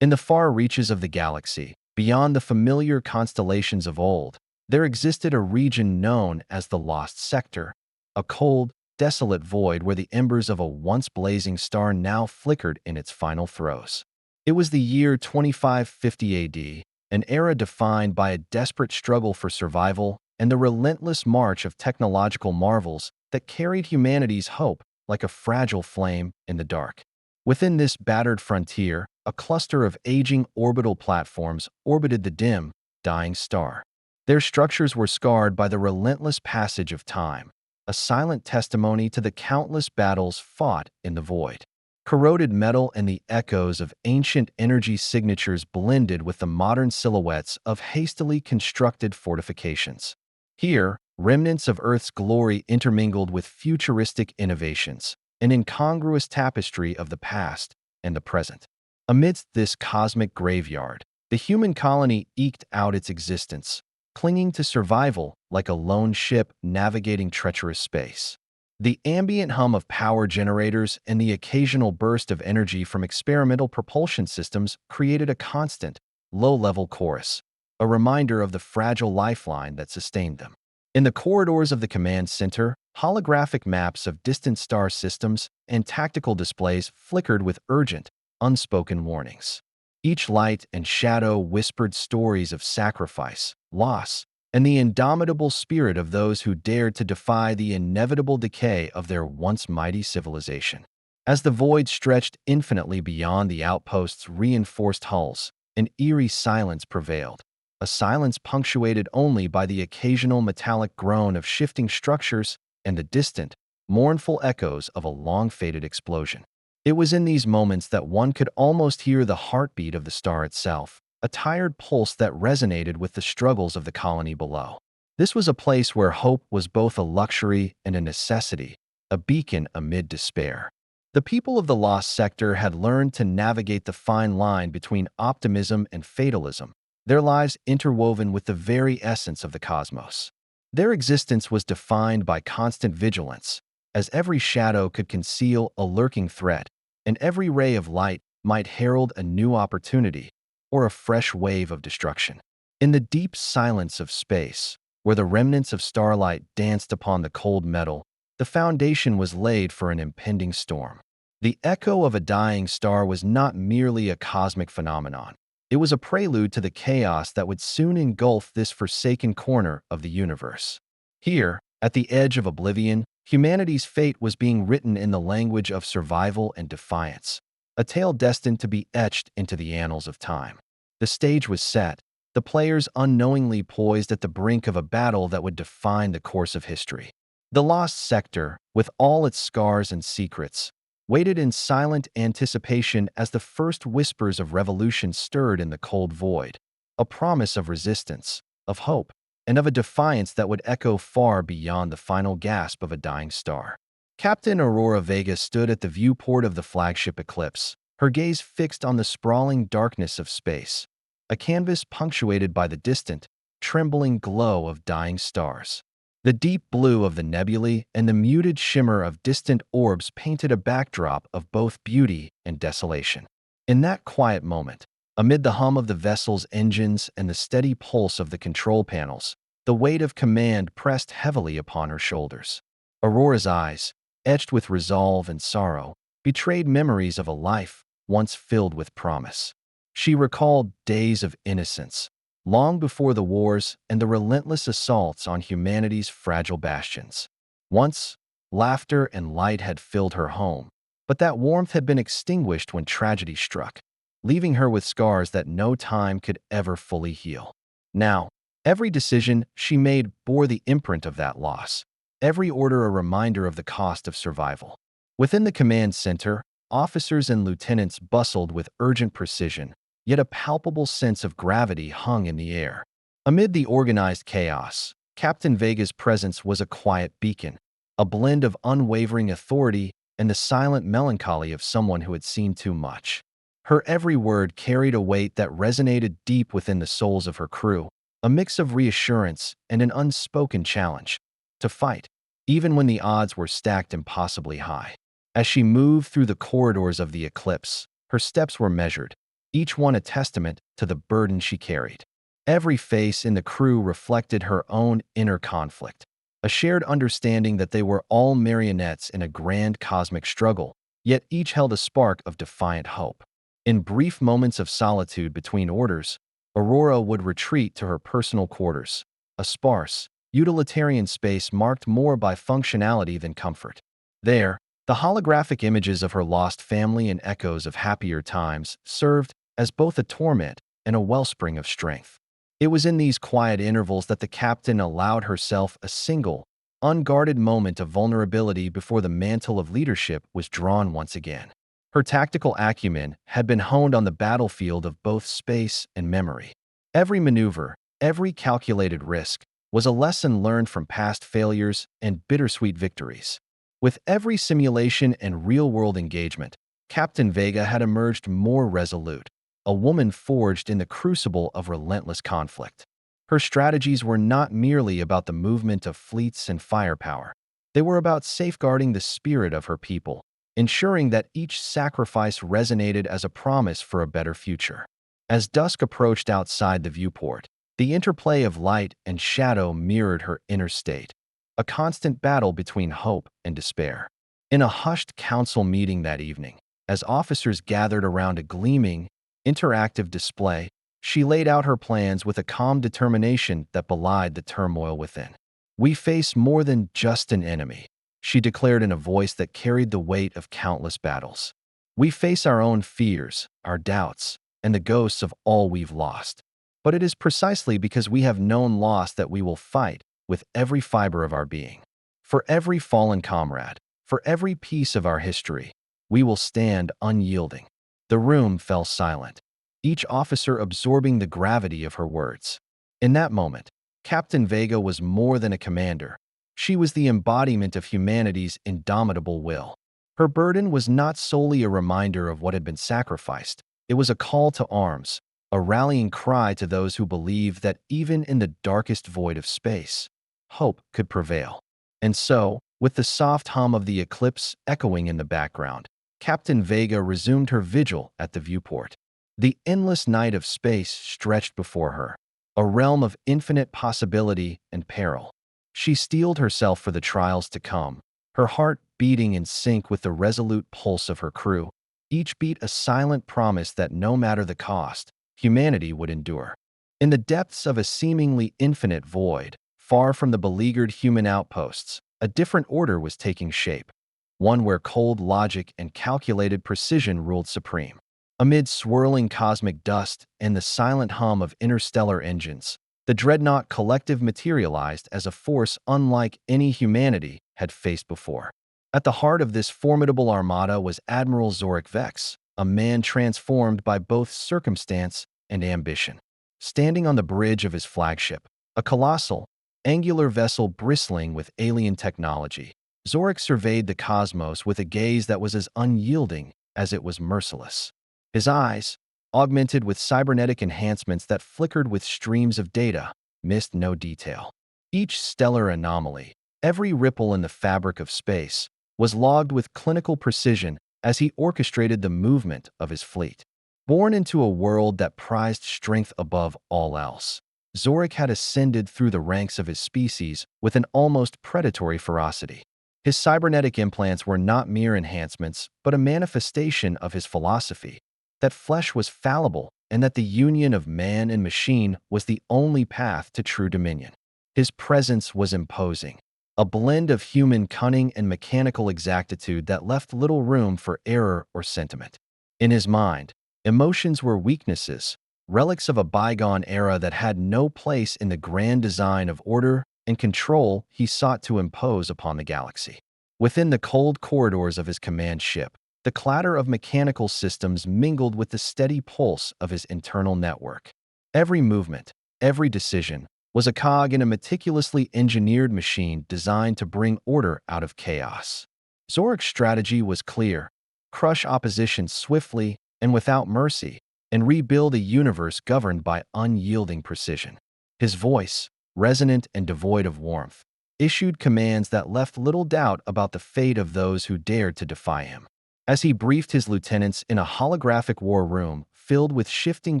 In the far reaches of the galaxy, beyond the familiar constellations of old, there existed a region known as the Lost Sector, a cold, desolate void where the embers of a once blazing star now flickered in its final throes. It was the year 2550 AD, an era defined by a desperate struggle for survival and the relentless march of technological marvels that carried humanity's hope like a fragile flame in the dark. Within this battered frontier, a cluster of aging orbital platforms orbited the dim, dying star. Their structures were scarred by the relentless passage of time, a silent testimony to the countless battles fought in the void. Corroded metal and the echoes of ancient energy signatures blended with the modern silhouettes of hastily constructed fortifications. Here, remnants of Earth's glory intermingled with futuristic innovations, an incongruous tapestry of the past and the present. Amidst this cosmic graveyard, the human colony eked out its existence, clinging to survival like a lone ship navigating treacherous space. The ambient hum of power generators and the occasional burst of energy from experimental propulsion systems created a constant, low-level chorus, a reminder of the fragile lifeline that sustained them. In the corridors of the command center, holographic maps of distant star systems and tactical displays flickered with urgent, unspoken warnings. Each light and shadow whispered stories of sacrifice, loss, and the indomitable spirit of those who dared to defy the inevitable decay of their once mighty civilization. As the void stretched infinitely beyond the outpost's reinforced hulls, an eerie silence prevailed, a silence punctuated only by the occasional metallic groan of shifting structures and the distant, mournful echoes of a long-faded explosion. It was in these moments that one could almost hear the heartbeat of the star itself, a tired pulse that resonated with the struggles of the colony below. This was a place where hope was both a luxury and a necessity, a beacon amid despair. The people of the Lost Sector had learned to navigate the fine line between optimism and fatalism, their lives interwoven with the very essence of the cosmos. Their existence was defined by constant vigilance, as every shadow could conceal a lurking threat, and every ray of light might herald a new opportunity or a fresh wave of destruction. In the deep silence of space, where the remnants of starlight danced upon the cold metal, the foundation was laid for an impending storm. The echo of a dying star was not merely a cosmic phenomenon. It was a prelude to the chaos that would soon engulf this forsaken corner of the universe. Here, at the edge of oblivion, humanity's fate was being written in the language of survival and defiance, a tale destined to be etched into the annals of time. The stage was set, the players unknowingly poised at the brink of a battle that would define the course of history. The Lost Sector, with all its scars and secrets, waited in silent anticipation as the first whispers of revolution stirred in the cold void, a promise of resistance, of hope, and of a defiance that would echo far beyond the final gasp of a dying star. Captain Aurora Vega stood at the viewport of the flagship Eclipse, her gaze fixed on the sprawling darkness of space, a canvas punctuated by the distant, trembling glow of dying stars. The deep blue of the nebulae and the muted shimmer of distant orbs painted a backdrop of both beauty and desolation. In that quiet moment, amid the hum of the vessel's engines and the steady pulse of the control panels, the weight of command pressed heavily upon her shoulders. Aurora's eyes, etched with resolve and sorrow, betrayed memories of a life once filled with promise. She recalled days of innocence, long before the wars and the relentless assaults on humanity's fragile bastions. Once, laughter and light had filled her home, but that warmth had been extinguished when tragedy struck, leaving her with scars that no time could ever fully heal. Now, every decision she made bore the imprint of that loss, every order a reminder of the cost of survival. Within the command center, officers and lieutenants bustled with urgent precision, yet a palpable sense of gravity hung in the air. Amid the organized chaos, Captain Vega's presence was a quiet beacon, a blend of unwavering authority and the silent melancholy of someone who had seen too much. Her every word carried a weight that resonated deep within the souls of her crew, a mix of reassurance and an unspoken challenge to fight, even when the odds were stacked impossibly high. As she moved through the corridors of the Eclipse, her steps were measured, each one a testament to the burden she carried. Every face in the crew reflected her own inner conflict, a shared understanding that they were all marionettes in a grand cosmic struggle, yet each held a spark of defiant hope. In brief moments of solitude between orders, Aurora would retreat to her personal quarters, a sparse, utilitarian space marked more by functionality than comfort. There, the holographic images of her lost family and echoes of happier times served as both a torment and a wellspring of strength. It was in these quiet intervals that the captain allowed herself a single, unguarded moment of vulnerability before the mantle of leadership was drawn once again. Her tactical acumen had been honed on the battlefield of both space and memory. Every maneuver, every calculated risk, was a lesson learned from past failures and bittersweet victories. With every simulation and real-world engagement, Captain Vega had emerged more resolute, a woman forged in the crucible of relentless conflict. Her strategies were not merely about the movement of fleets and firepower. They were about safeguarding the spirit of her people, ensuring that each sacrifice resonated as a promise for a better future. As dusk approached outside the viewport, the interplay of light and shadow mirrored her inner state, a constant battle between hope and despair. In a hushed council meeting that evening, as officers gathered around a gleaming, interactive display, she laid out her plans with a calm determination that belied the turmoil within. "We face more than just an enemy," she declared in a voice that carried the weight of countless battles. "We face our own fears, our doubts, and the ghosts of all we've lost. But it is precisely because we have known loss that we will fight with every fiber of our being. For every fallen comrade, for every piece of our history, we will stand unyielding." The room fell silent, each officer absorbing the gravity of her words. In that moment, Captain Vega was more than a commander. She was the embodiment of humanity's indomitable will. Her burden was not solely a reminder of what had been sacrificed. It was a call to arms, a rallying cry to those who believed that even in the darkest void of space, hope could prevail. And so, with the soft hum of the eclipse echoing in the background, Captain Vega resumed her vigil at the viewport. The endless night of space stretched before her, a realm of infinite possibility and peril. She steeled herself for the trials to come, her heart beating in sync with the resolute pulse of her crew, each beat a silent promise that no matter the cost, humanity would endure. In the depths of a seemingly infinite void, far from the beleaguered human outposts, a different order was taking shape, one where cold logic and calculated precision ruled supreme. Amid swirling cosmic dust and the silent hum of interstellar engines, the Dreadnought collective materialized as a force unlike any humanity had faced before. At the heart of this formidable armada was Admiral Zorik Vex, a man transformed by both circumstance and ambition. Standing on the bridge of his flagship, a colossal, angular vessel bristling with alien technology, Zorik surveyed the cosmos with a gaze that was as unyielding as it was merciless. His eyes, augmented with cybernetic enhancements that flickered with streams of data, missed no detail. Each stellar anomaly, every ripple in the fabric of space, was logged with clinical precision as he orchestrated the movement of his fleet. Born into a world that prized strength above all else, Zorik had ascended through the ranks of his species with an almost predatory ferocity. His cybernetic implants were not mere enhancements, but a manifestation of his philosophy, that flesh was fallible and that the union of man and machine was the only path to true dominion. His presence was imposing, a blend of human cunning and mechanical exactitude that left little room for error or sentiment. In his mind, emotions were weaknesses, relics of a bygone era that had no place in the grand design of order and control he sought to impose upon the galaxy. Within the cold corridors of his command ship, the clatter of mechanical systems mingled with the steady pulse of his internal network. Every movement, every decision, was a cog in a meticulously engineered machine designed to bring order out of chaos. Zorik's strategy was clear: crush opposition swiftly and without mercy, and rebuild a universe governed by unyielding precision. His voice, resonant and devoid of warmth, issued commands that left little doubt about the fate of those who dared to defy him. As he briefed his lieutenants in a holographic war room filled with shifting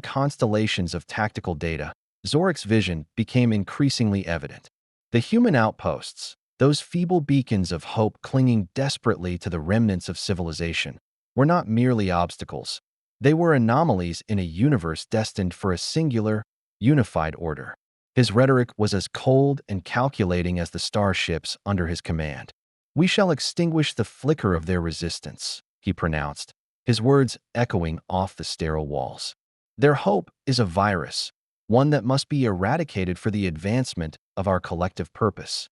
constellations of tactical data, Zoric's vision became increasingly evident. The human outposts, those feeble beacons of hope clinging desperately to the remnants of civilization, were not merely obstacles. They were anomalies in a universe destined for a singular, unified order. His rhetoric was as cold and calculating as the starships under his command. "We shall extinguish the flicker of their resistance," he pronounced, his words echoing off the sterile walls. "Their hope is a virus, one that must be eradicated for the advancement of our collective purpose."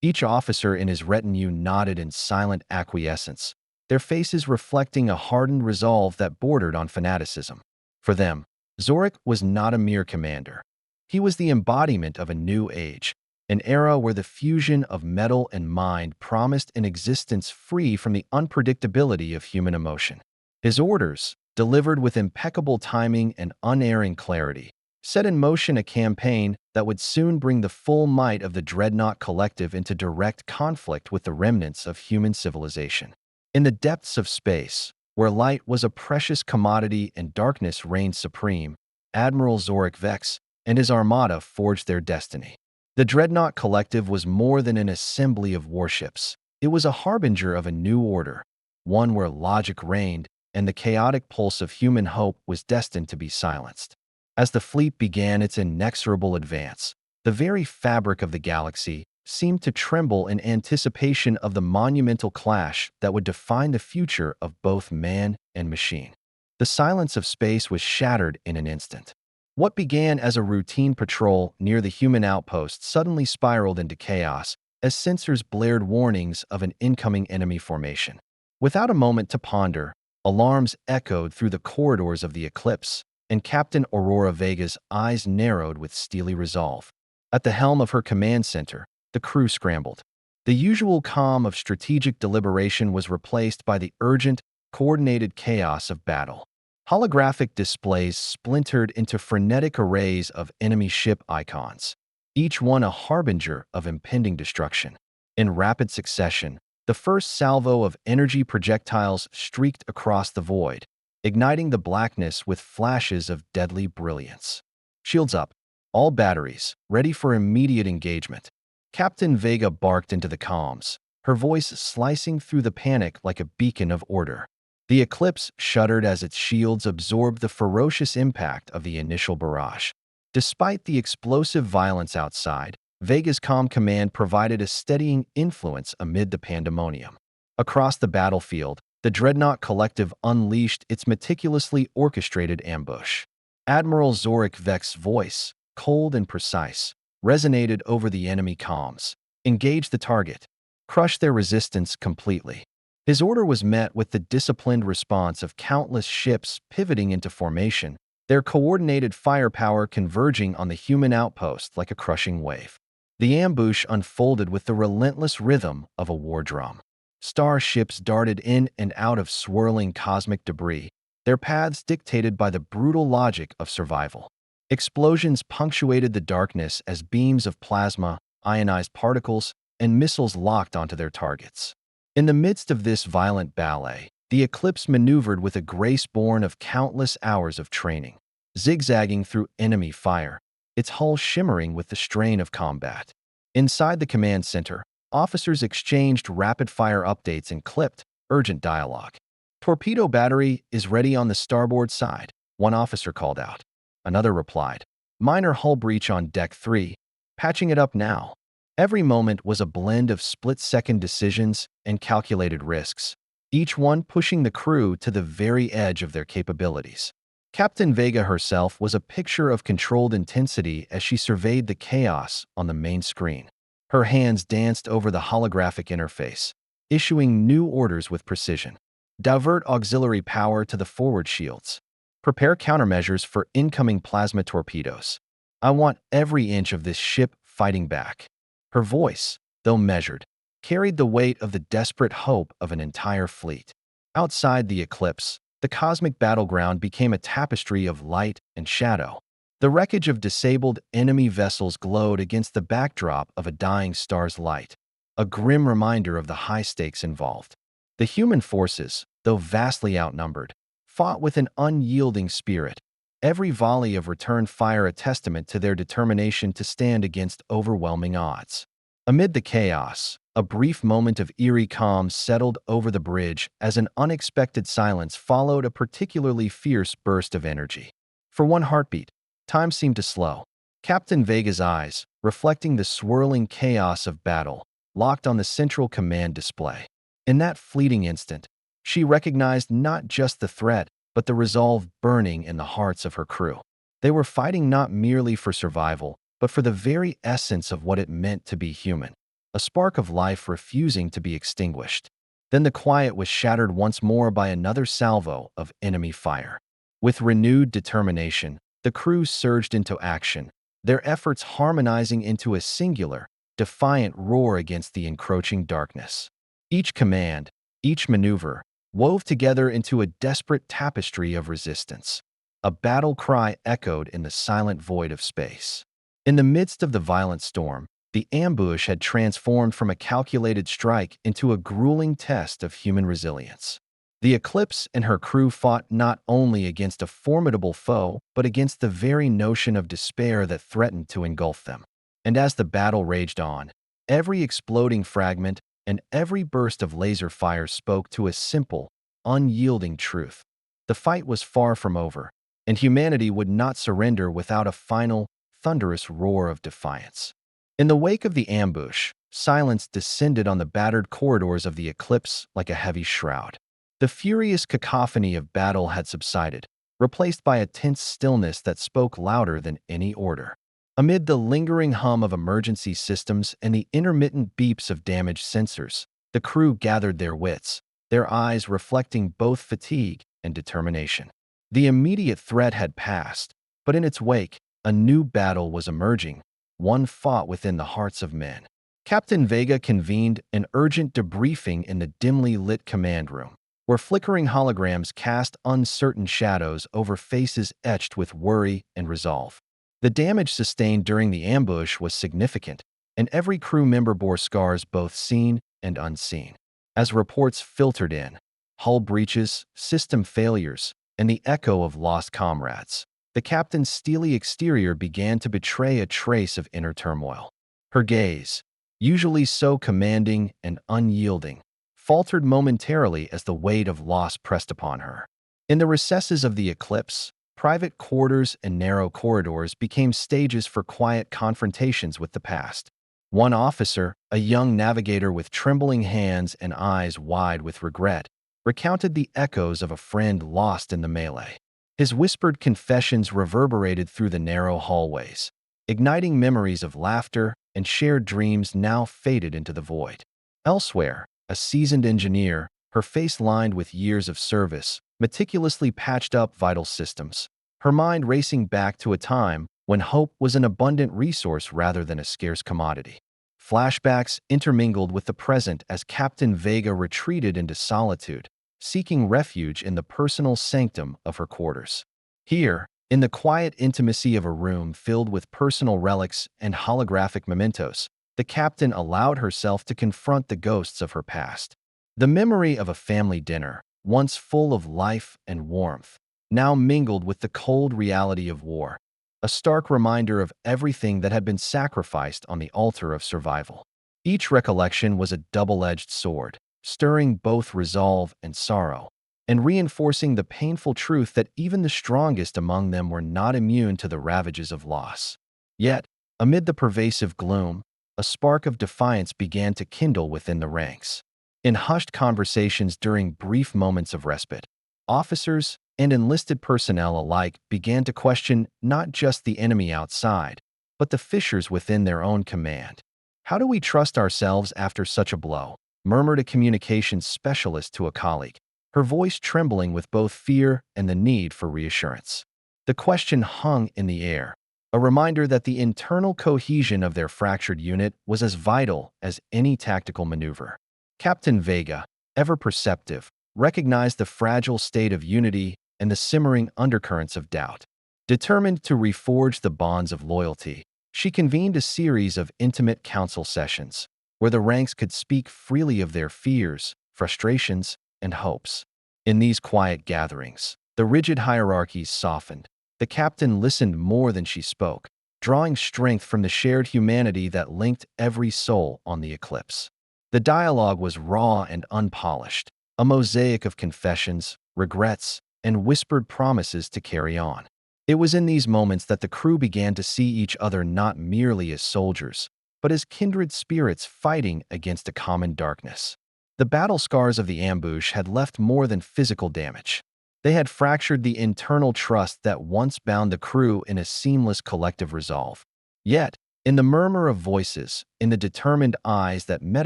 Each officer in his retinue nodded in silent acquiescence, their faces reflecting a hardened resolve that bordered on fanaticism. For them, Zoric was not a mere commander. He was the embodiment of a new age, an era where the fusion of metal and mind promised an existence free from the unpredictability of human emotion. His orders, delivered with impeccable timing and unerring clarity, set in motion a campaign that would soon bring the full might of the Dreadnought Collective into direct conflict with the remnants of human civilization. In the depths of space, where light was a precious commodity and darkness reigned supreme, Admiral Zoric Vex and his armada forged their destiny. The Dreadnought Collective was more than an assembly of warships. It was a harbinger of a new order, one where logic reigned and the chaotic pulse of human hope was destined to be silenced. As the fleet began its inexorable advance, the very fabric of the galaxy seemed to tremble in anticipation of the monumental clash that would define the future of both man and machine. The silence of space was shattered in an instant. What began as a routine patrol near the human outpost suddenly spiraled into chaos as sensors blared warnings of an incoming enemy formation. Without a moment to ponder, alarms echoed through the corridors of the Eclipse, and Captain Aurora Vega's eyes narrowed with steely resolve. At the helm of her command center, the crew scrambled. The usual calm of strategic deliberation was replaced by the urgent, coordinated chaos of battle. Holographic displays splintered into frenetic arrays of enemy ship icons, each one a harbinger of impending destruction. In rapid succession, the first salvo of energy projectiles streaked across the void, igniting the blackness with flashes of deadly brilliance. "Shields up. All batteries, ready for immediate engagement." Captain Vega barked into the comms, her voice slicing through the panic like a beacon of order. The Eclipse shuddered as its shields absorbed the ferocious impact of the initial barrage. Despite the explosive violence outside, Vega's comm command provided a steadying influence amid the pandemonium. Across the battlefield, the Dreadnought Collective unleashed its meticulously orchestrated ambush. Admiral Zoric Vex's voice, cold and precise, resonated over the enemy comms. "Engage the target. Crush their resistance completely." His order was met with the disciplined response of countless ships pivoting into formation, their coordinated firepower converging on the human outpost like a crushing wave. The ambush unfolded with the relentless rhythm of a war drum. Starships darted in and out of swirling cosmic debris, their paths dictated by the brutal logic of survival. Explosions punctuated the darkness as beams of plasma, ionized particles, and missiles locked onto their targets. In the midst of this violent ballet, the Eclipse maneuvered with a grace born of countless hours of training, zigzagging through enemy fire, its hull shimmering with the strain of combat. Inside the command center, officers exchanged rapid-fire updates and clipped, urgent dialogue. "Torpedo battery is ready on the starboard side," one officer called out. Another replied, "Minor hull breach on deck 3, patching it up now." Every moment was a blend of split-second decisions and calculated risks, each one pushing the crew to the very edge of their capabilities. Captain Vega herself was a picture of controlled intensity as she surveyed the chaos on the main screen. Her hands danced over the holographic interface, issuing new orders with precision. "Divert auxiliary power to the forward shields. Prepare countermeasures for incoming plasma torpedoes. I want every inch of this ship fighting back." Her voice, though measured, carried the weight of the desperate hope of an entire fleet. Outside the Eclipse, the cosmic battleground became a tapestry of light and shadow. The wreckage of disabled enemy vessels glowed against the backdrop of a dying star's light, a grim reminder of the high stakes involved. The human forces, though vastly outnumbered, fought with an unyielding spirit, every volley of return fire a testament to their determination to stand against overwhelming odds. Amid the chaos, a brief moment of eerie calm settled over the bridge as an unexpected silence followed a particularly fierce burst of energy. For one heartbeat, time seemed to slow. Captain Vega's eyes, reflecting the swirling chaos of battle, locked on the central command display. In that fleeting instant, she recognized not just the threat, but the resolve burning in the hearts of her crew. They were fighting not merely for survival, but for the very essence of what it meant to be human, a spark of life refusing to be extinguished. Then the quiet was shattered once more by another salvo of enemy fire. With renewed determination, the crew surged into action, their efforts harmonizing into a singular, defiant roar against the encroaching darkness. Each command, each maneuver, wove together into a desperate tapestry of resistance. A battle cry echoed in the silent void of space. In the midst of the violent storm, the ambush had transformed from a calculated strike into a grueling test of human resilience. The Eclipse and her crew fought not only against a formidable foe, but against the very notion of despair that threatened to engulf them. And as the battle raged on, every exploding fragment and every burst of laser fire spoke to a simple, unyielding truth. The fight was far from over, and humanity would not surrender without a final, thunderous roar of defiance. In the wake of the ambush, silence descended on the battered corridors of the Eclipse like a heavy shroud. The furious cacophony of battle had subsided, replaced by a tense stillness that spoke louder than any order. Amid the lingering hum of emergency systems and the intermittent beeps of damaged sensors, the crew gathered their wits, their eyes reflecting both fatigue and determination. The immediate threat had passed, but in its wake, a new battle was emerging, one fought within the hearts of men. Captain Vega convened an urgent debriefing in the dimly lit command room, where flickering holograms cast uncertain shadows over faces etched with worry and resolve. The damage sustained during the ambush was significant, and every crew member bore scars both seen and unseen. As reports filtered in, hull breaches, system failures, and the echo of lost comrades, the captain's steely exterior began to betray a trace of inner turmoil. Her gaze, usually so commanding and unyielding, faltered momentarily as the weight of loss pressed upon her. In the recesses of the Eclipse, private quarters and narrow corridors became stages for quiet confrontations with the past. One officer, a young navigator with trembling hands and eyes wide with regret, recounted the echoes of a friend lost in the melee. His whispered confessions reverberated through the narrow hallways, igniting memories of laughter and shared dreams now faded into the void. Elsewhere, a seasoned engineer, her face lined with years of service, meticulously patched up vital systems, her mind racing back to a time when hope was an abundant resource rather than a scarce commodity. Flashbacks intermingled with the present as Captain Vega retreated into solitude, seeking refuge in the personal sanctum of her quarters. Here, in the quiet intimacy of a room filled with personal relics and holographic mementos, the captain allowed herself to confront the ghosts of her past. The memory of a family dinner, once full of life and warmth, now mingled with the cold reality of war, a stark reminder of everything that had been sacrificed on the altar of survival. Each recollection was a double-edged sword, stirring both resolve and sorrow, and reinforcing the painful truth that even the strongest among them were not immune to the ravages of loss. Yet, amid the pervasive gloom, a spark of defiance began to kindle within the ranks. In hushed conversations during brief moments of respite, officers and enlisted personnel alike began to question not just the enemy outside, but the fissures within their own command. "How do we trust ourselves after such a blow?" murmured a communications specialist to a colleague, her voice trembling with both fear and the need for reassurance. The question hung in the air, a reminder that the internal cohesion of their fractured unit was as vital as any tactical maneuver. Captain Vega, ever perceptive, recognized the fragile state of unity and the simmering undercurrents of doubt. Determined to reforge the bonds of loyalty, she convened a series of intimate council sessions, where the ranks could speak freely of their fears, frustrations, and hopes. In these quiet gatherings, The rigid hierarchies softened. The captain listened more than she spoke, drawing strength from the shared humanity that linked every soul on the eclipse. The dialogue was raw and unpolished, a mosaic of confessions, regrets, and whispered promises to carry on. It was in these moments that the crew began to see each other not merely as soldiers, but as kindred spirits fighting against a common darkness. The battle scars of the ambush had left more than physical damage. They had fractured the internal trust that once bound the crew in a seamless collective resolve. Yet, in the murmur of voices, in the determined eyes that met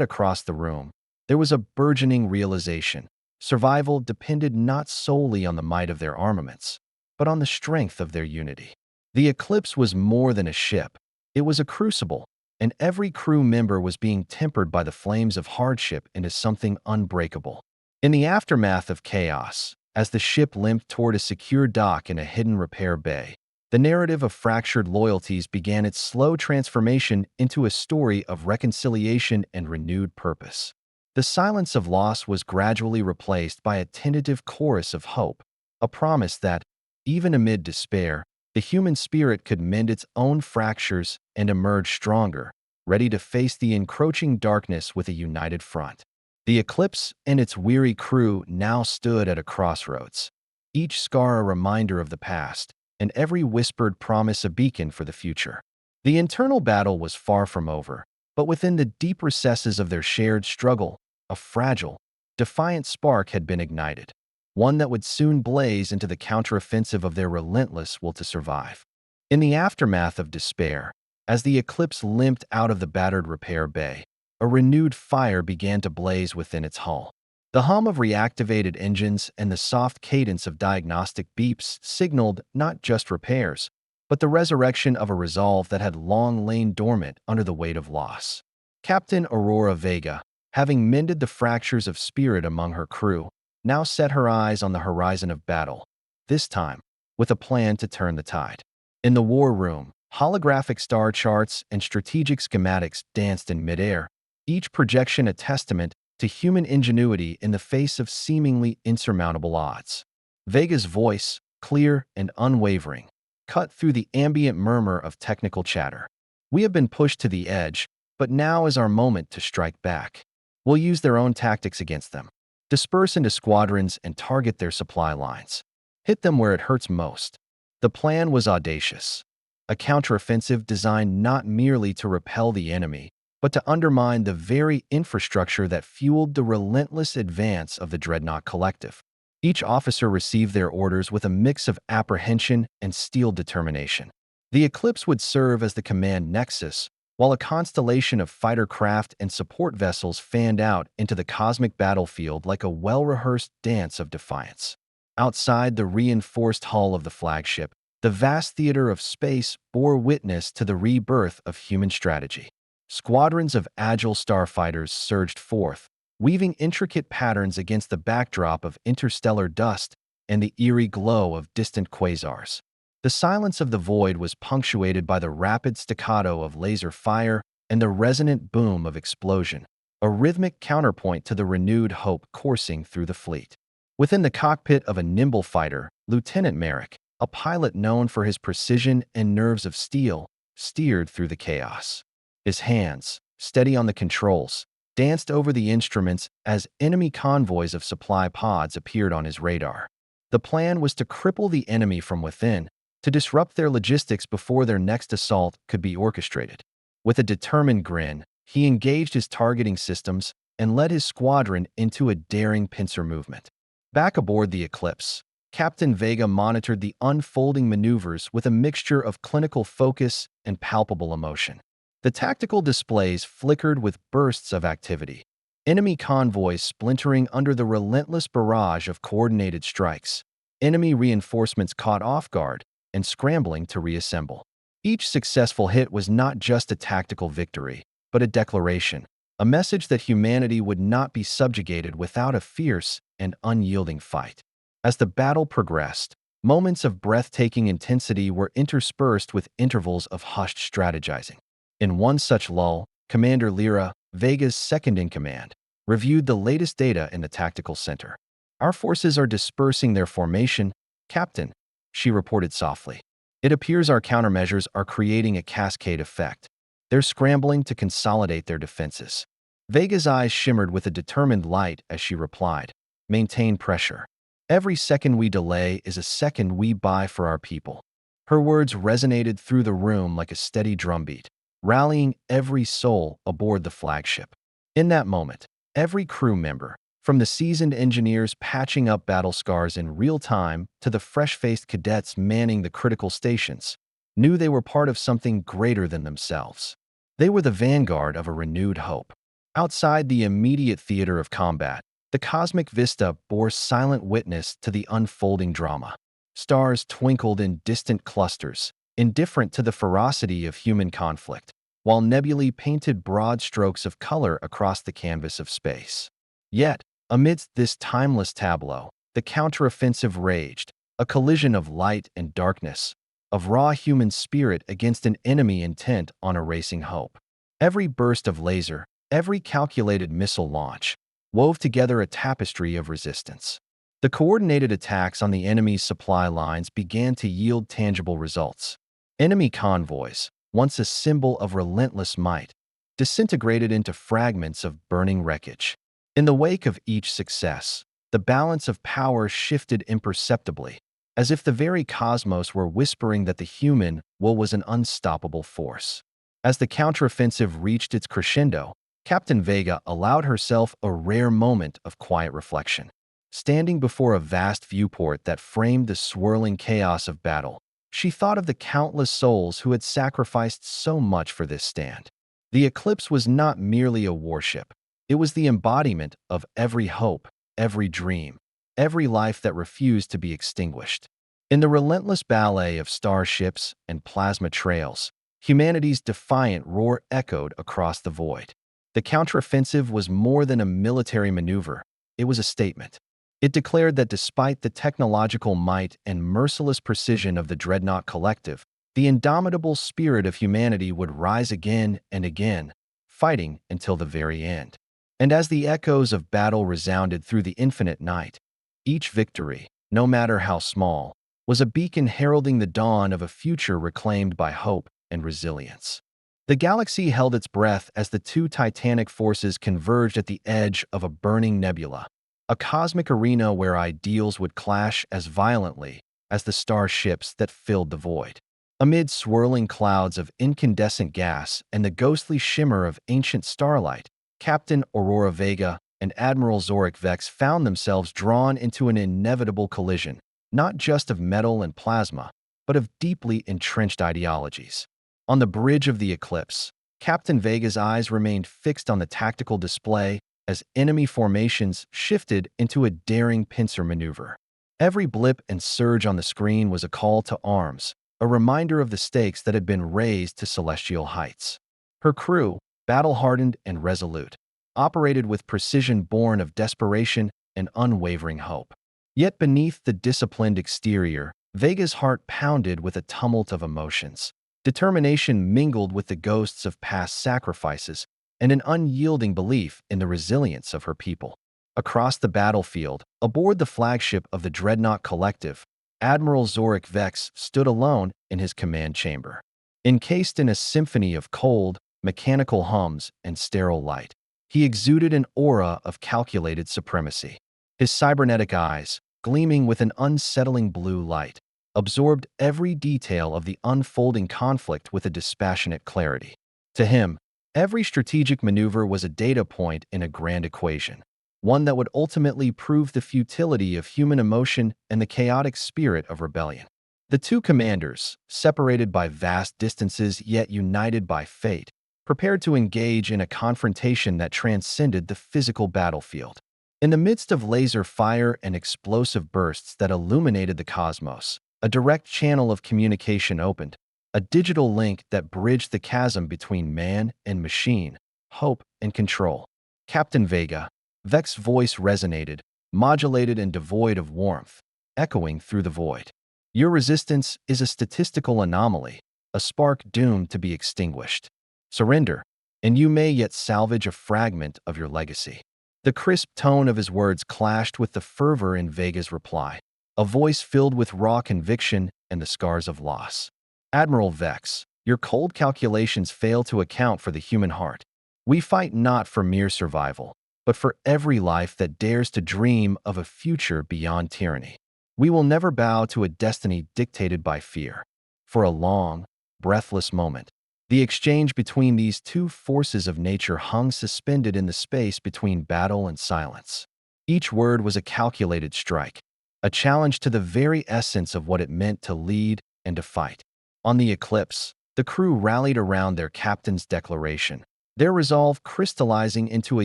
across the room, there was a burgeoning realization. Survival depended not solely on the might of their armaments, but on the strength of their unity. The Eclipse was more than a ship. It was a crucible, and every crew member was being tempered by the flames of hardship into something unbreakable. In the aftermath of chaos, as the ship limped toward a secure dock in a hidden repair bay, the narrative of fractured loyalties began its slow transformation into a story of reconciliation and renewed purpose. The silence of loss was gradually replaced by a tentative chorus of hope, a promise that, even amid despair, the human spirit could mend its own fractures and emerge stronger, ready to face the encroaching darkness with a united front. The Eclipse and its weary crew now stood at a crossroads, each scar a reminder of the past, and every whispered promise a beacon for the future. The internal battle was far from over, but within the deep recesses of their shared struggle, a fragile, defiant spark had been ignited, one that would soon blaze into the counteroffensive of their relentless will to survive. In the aftermath of despair, as the Eclipse limped out of the battered repair bay, a renewed fire began to blaze within its hull. The hum of reactivated engines and the soft cadence of diagnostic beeps signaled not just repairs, but the resurrection of a resolve that had long lain dormant under the weight of loss. Captain Aurora Vega, having mended the fractures of spirit among her crew, now set her eyes on the horizon of battle, this time with a plan to turn the tide. In the war room, holographic star charts and strategic schematics danced in midair, each projection a testament to human ingenuity in the face of seemingly insurmountable odds. Vega's voice, clear and unwavering, cut through the ambient murmur of technical chatter. "We have been pushed to the edge, but now is our moment to strike back. We'll use their own tactics against them. Disperse into squadrons and target their supply lines. Hit them where it hurts most." The plan was audacious, a counteroffensive designed not merely to repel the enemy, but to undermine the very infrastructure that fueled the relentless advance of the Dreadnought Collective. Each officer received their orders with a mix of apprehension and steel determination. The Eclipse would serve as the command nexus, while a constellation of fighter craft and support vessels fanned out into the cosmic battlefield like a well-rehearsed dance of defiance. Outside the reinforced hull of the flagship, the vast theater of space bore witness to the rebirth of human strategy. Squadrons of agile starfighters surged forth, weaving intricate patterns against the backdrop of interstellar dust and the eerie glow of distant quasars. The silence of the void was punctuated by the rapid staccato of laser fire and the resonant boom of explosion, a rhythmic counterpoint to the renewed hope coursing through the fleet. Within the cockpit of a nimble fighter, Lieutenant Merrick, a pilot known for his precision and nerves of steel, steered through the chaos. His hands, steady on the controls, danced over the instruments as enemy convoys of supply pods appeared on his radar. The plan was to cripple the enemy from within, to disrupt their logistics before their next assault could be orchestrated. With a determined grin, he engaged his targeting systems and led his squadron into a daring pincer movement. Back aboard the Eclipse, Captain Vega monitored the unfolding maneuvers with a mixture of clinical focus and palpable emotion. The tactical displays flickered with bursts of activity, enemy convoys splintering under the relentless barrage of coordinated strikes, enemy reinforcements caught off guard and scrambling to reassemble. Each successful hit was not just a tactical victory, but a declaration, a message that humanity would not be subjugated without a fierce and unyielding fight. As the battle progressed, moments of breathtaking intensity were interspersed with intervals of hushed strategizing. In one such lull, Commander Lyra, Vega's second-in-command, reviewed the latest data in the tactical center. "Our forces are dispersing their formation, "Captain," she reported softly. "It appears our countermeasures are creating a cascade effect. They're scrambling to consolidate their defenses." Vega's eyes shimmered with a determined light as she replied, "Maintain pressure. Every second we delay is a second we buy for our people." Her words resonated through the room like a steady drumbeat, rallying every soul aboard the flagship. In that moment, every crew member, from the seasoned engineers patching up battle scars in real time to the fresh-faced cadets manning the critical stations, knew they were part of something greater than themselves. They were the vanguard of a renewed hope. Outside the immediate theater of combat, the cosmic vista bore silent witness to the unfolding drama. Stars twinkled in distant clusters, indifferent to the ferocity of human conflict, while nebulae painted broad strokes of color across the canvas of space. Yet, amidst this timeless tableau, the counteroffensive raged, a collision of light and darkness, of raw human spirit against an enemy intent on erasing hope. Every burst of laser, every calculated missile launch, wove together a tapestry of resistance. The coordinated attacks on the enemy's supply lines began to yield tangible results. Enemy convoys, once a symbol of relentless might, disintegrated into fragments of burning wreckage. In the wake of each success, the balance of power shifted imperceptibly, as if the very cosmos were whispering that the human will was an unstoppable force. As the counteroffensive reached its crescendo, Captain Vega allowed herself a rare moment of quiet reflection. Standing before a vast viewport that framed the swirling chaos of battle, she thought of the countless souls who had sacrificed so much for this stand. The Eclipse was not merely a warship. It was the embodiment of every hope, every dream, every life that refused to be extinguished. In the relentless ballet of starships and plasma trails, humanity's defiant roar echoed across the void. The counteroffensive was more than a military maneuver. It was a statement. It declared that despite the technological might and merciless precision of the Dreadnought Collective, the indomitable spirit of humanity would rise again and again, fighting until the very end. And as the echoes of battle resounded through the infinite night, each victory, no matter how small, was a beacon heralding the dawn of a future reclaimed by hope and resilience. The galaxy held its breath as the two titanic forces converged at the edge of a burning nebula, a cosmic arena where ideals would clash as violently as the starships that filled the void. Amid swirling clouds of incandescent gas and the ghostly shimmer of ancient starlight, Captain Aurora Vega and Admiral Zorik Vex found themselves drawn into an inevitable collision, not just of metal and plasma, but of deeply entrenched ideologies. On the bridge of the Eclipse, Captain Vega's eyes remained fixed on the tactical display as enemy formations shifted into a daring pincer maneuver. Every blip and surge on the screen was a call to arms, a reminder of the stakes that had been raised to celestial heights. Her crew, battle-hardened and resolute, operated with precision born of desperation and unwavering hope. Yet beneath the disciplined exterior, Vega's heart pounded with a tumult of emotions. Determination mingled with the ghosts of past sacrifices and an unyielding belief in the resilience of her people. Across the battlefield, aboard the flagship of the Dreadnought Collective, Admiral Zorik Vex stood alone in his command chamber. Encased in a symphony of cold, mechanical hums and sterile light, he exuded an aura of calculated supremacy. His cybernetic eyes, gleaming with an unsettling blue light, absorbed every detail of the unfolding conflict with a dispassionate clarity. To him, every strategic maneuver was a data point in a grand equation, one that would ultimately prove the futility of human emotion and the chaotic spirit of rebellion. The two commanders, separated by vast distances yet united by fate, prepared to engage in a confrontation that transcended the physical battlefield. In the midst of laser fire and explosive bursts that illuminated the cosmos, a direct channel of communication opened, a digital link that bridged the chasm between man and machine, hope and control. Captain Vega, Vex's voice resonated, modulated and devoid of warmth, echoing through the void. Your resistance is a statistical anomaly, a spark doomed to be extinguished. Surrender, and you may yet salvage a fragment of your legacy. The crisp tone of his words clashed with the fervor in Vega's reply. a voice filled with raw conviction and the scars of loss. Admiral Vex, your cold calculations fail to account for the human heart. We fight not for mere survival, but for every life that dares to dream of a future beyond tyranny. We will never bow to a destiny dictated by fear. For a long, breathless moment, the exchange between these two forces of nature hung suspended in the space between battle and silence. Each word was a calculated strike, a challenge to the very essence of what it meant to lead and to fight. On the Eclipse, the crew rallied around their captain's declaration, their resolve crystallizing into a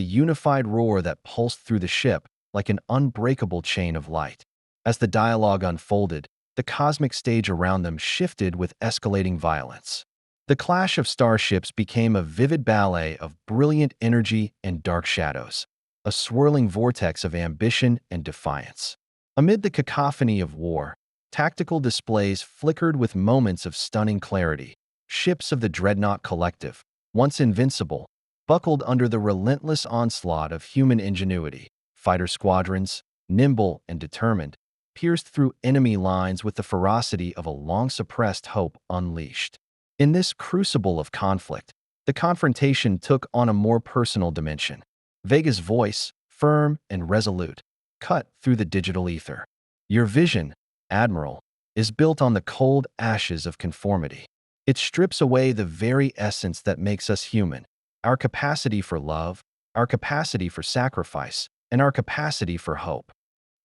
unified roar that pulsed through the ship like an unbreakable chain of light. As the dialogue unfolded, the cosmic stage around them shifted with escalating violence. The clash of starships became a vivid ballet of brilliant energy and dark shadows, a swirling vortex of ambition and defiance. Amid the cacophony of war, tactical displays flickered with moments of stunning clarity. Ships of the Dreadnought Collective, once invincible, buckled under the relentless onslaught of human ingenuity. Fighter squadrons, nimble and determined, pierced through enemy lines with the ferocity of a long-suppressed hope unleashed. In this crucible of conflict, the confrontation took on a more personal dimension. Vega's voice, firm and resolute, cut through the digital ether. Your vision, Admiral, is built on the cold ashes of conformity. It strips away the very essence that makes us human, our capacity for love, our capacity for sacrifice, and our capacity for hope.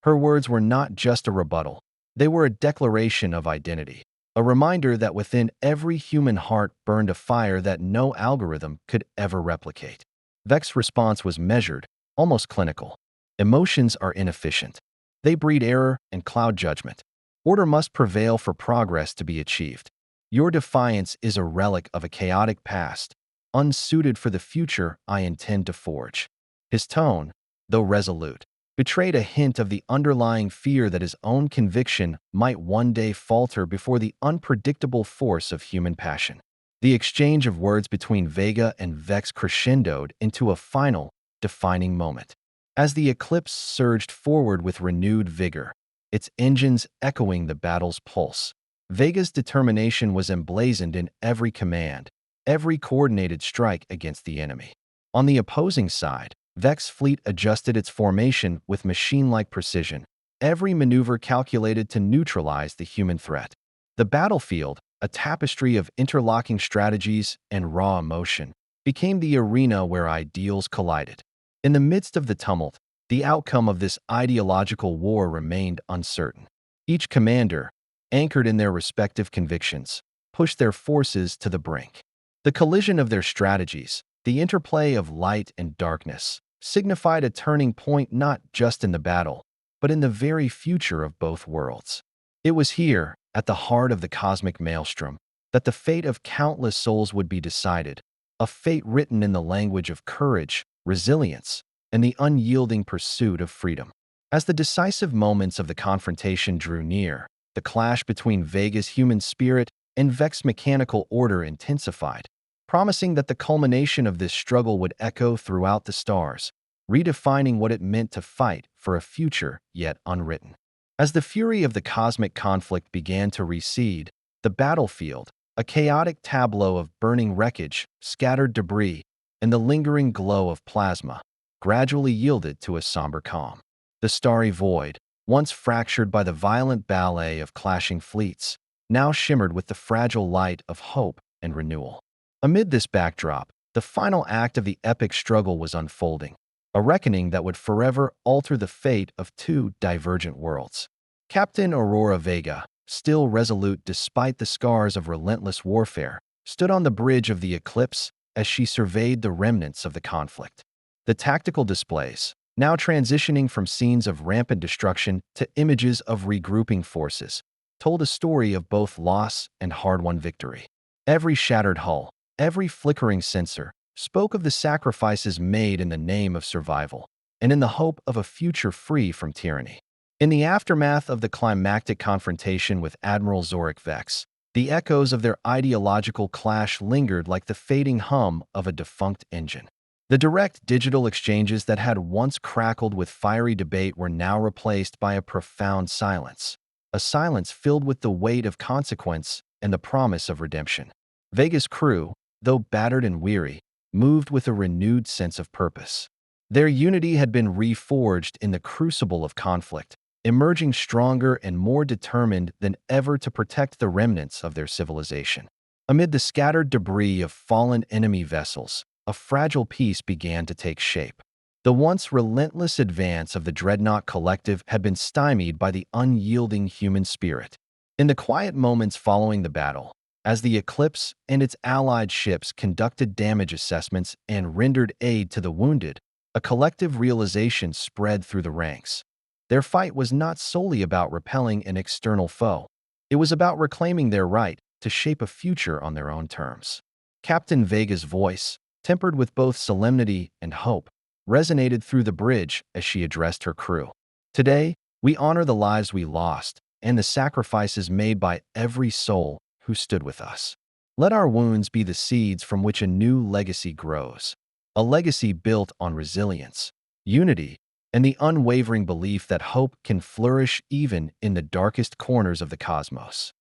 Her words were not just a rebuttal. They were a declaration of identity, a reminder that within every human heart burned a fire that no algorithm could ever replicate. Vex's response was measured, almost clinical. Emotions are inefficient. They breed error and cloud judgment. Order must prevail for progress to be achieved. Your defiance is a relic of a chaotic past, unsuited for the future I intend to forge. His tone, though resolute, betrayed a hint of the underlying fear that his own conviction might one day falter before the unpredictable force of human passion. The exchange of words between Vega and Vex crescendoed into a final, defining moment. As the Eclipse surged forward with renewed vigor, its engines echoing the battle's pulse, Vega's determination was emblazoned in every command, every coordinated strike against the enemy. On the opposing side, Vex's fleet adjusted its formation with machine-like precision, every maneuver calculated to neutralize the human threat. The battlefield, a tapestry of interlocking strategies and raw emotion, became the arena where ideals collided. In the midst of the tumult, the outcome of this ideological war remained uncertain. Each commander, anchored in their respective convictions, pushed their forces to the brink. The collision of their strategies, the interplay of light and darkness, signified a turning point not just in the battle, but in the very future of both worlds. It was here, at the heart of the cosmic maelstrom, that the fate of countless souls would be decided, a fate written in the language of courage, resilience, and the unyielding pursuit of freedom. As the decisive moments of the confrontation drew near, the clash between Vega's human spirit and Vex's mechanical order intensified, promising that the culmination of this struggle would echo throughout the stars, redefining what it meant to fight for a future yet unwritten. As the fury of the cosmic conflict began to recede, the battlefield, a chaotic tableau of burning wreckage, scattered debris, and the lingering glow of plasma, gradually yielded to a somber calm. The starry void, once fractured by the violent ballet of clashing fleets, now shimmered with the fragile light of hope and renewal. Amid this backdrop, the final act of the epic struggle was unfolding, a reckoning that would forever alter the fate of two divergent worlds. Captain Aurora Vega, still resolute despite the scars of relentless warfare, stood on the bridge of the Eclipse as she surveyed the remnants of the conflict. The tactical displays, now transitioning from scenes of rampant destruction to images of regrouping forces, told a story of both loss and hard-won victory. Every shattered hull, every flickering sensor, spoke of the sacrifices made in the name of survival and in the hope of a future free from tyranny. In the aftermath of the climactic confrontation with Admiral Zorik Vex, the echoes of their ideological clash lingered like the fading hum of a defunct engine. The direct digital exchanges that had once crackled with fiery debate were now replaced by a profound silence, a silence filled with the weight of consequence and the promise of redemption. Vega's crew, though battered and weary, moved with a renewed sense of purpose. Their unity had been reforged in the crucible of conflict, emerging stronger and more determined than ever to protect the remnants of their civilization. Amid the scattered debris of fallen enemy vessels, a fragile peace began to take shape. The once relentless advance of the Dreadnought Collective had been stymied by the unyielding human spirit. In the quiet moments following the battle, as the Eclipse and its allied ships conducted damage assessments and rendered aid to the wounded, a collective realization spread through the ranks. Their fight was not solely about repelling an external foe. It was about reclaiming their right to shape a future on their own terms. Captain Vega's voice, tempered with both solemnity and hope, resonated through the bridge as she addressed her crew. Today, we honor the lives we lost and the sacrifices made by every soul who stood with us. Let our wounds be the seeds from which a new legacy grows, a legacy built on resilience, unity, and the unwavering belief that hope can flourish even in the darkest corners of the cosmos.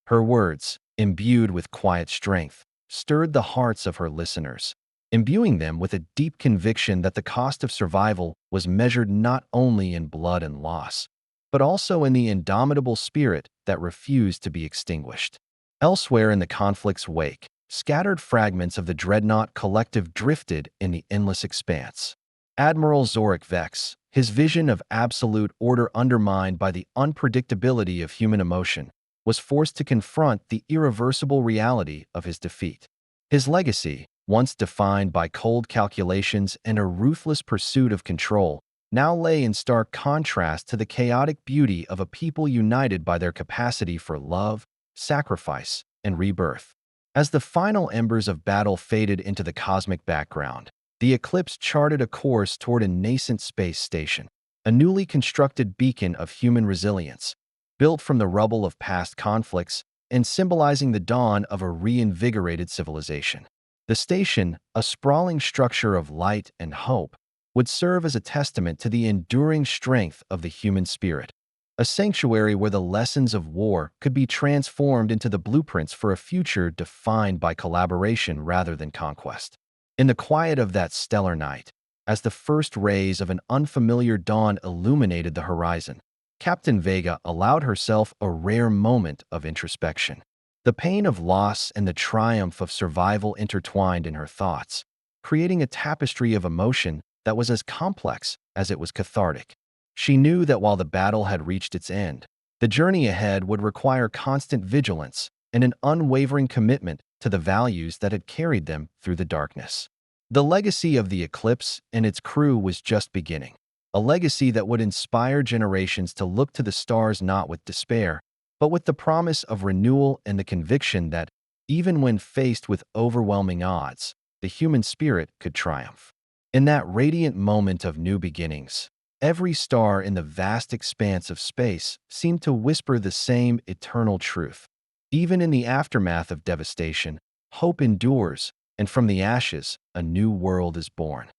Her words, imbued with quiet strength, stirred the hearts of her listeners, imbuing them with a deep conviction that the cost of survival was measured not only in blood and loss, but also in the indomitable spirit that refused to be extinguished. Elsewhere in the conflict's wake, scattered fragments of the Dreadnought Collective drifted in the endless expanse. Admiral Zorik Vex, his vision of absolute order undermined by the unpredictability of human emotion, was forced to confront the irreversible reality of his defeat. His legacy, once defined by cold calculations and a ruthless pursuit of control, now lay in stark contrast to the chaotic beauty of a people united by their capacity for love, sacrifice, and rebirth. As the final embers of battle faded into the cosmic background, the Eclipse charted a course toward a nascent space station, a newly constructed beacon of human resilience, built from the rubble of past conflicts and symbolizing the dawn of a reinvigorated civilization. The station, a sprawling structure of light and hope, would serve as a testament to the enduring strength of the human spirit, a sanctuary where the lessons of war could be transformed into the blueprints for a future defined by collaboration rather than conquest. In the quiet of that stellar night, as the first rays of an unfamiliar dawn illuminated the horizon, Captain Vega allowed herself a rare moment of introspection. The pain of loss and the triumph of survival intertwined in her thoughts, creating a tapestry of emotion that was as complex as it was cathartic. She knew that while the battle had reached its end, the journey ahead would require constant vigilance and an unwavering commitment to the values that had carried them through the darkness. The legacy of the Eclipse and its crew was just beginning, a legacy that would inspire generations to look to the stars not with despair, but with the promise of renewal and the conviction that, even when faced with overwhelming odds, the human spirit could triumph. In that radiant moment of new beginnings, every star in the vast expanse of space seemed to whisper the same eternal truth. Even in the aftermath of devastation, hope endures, and from the ashes, a new world is born.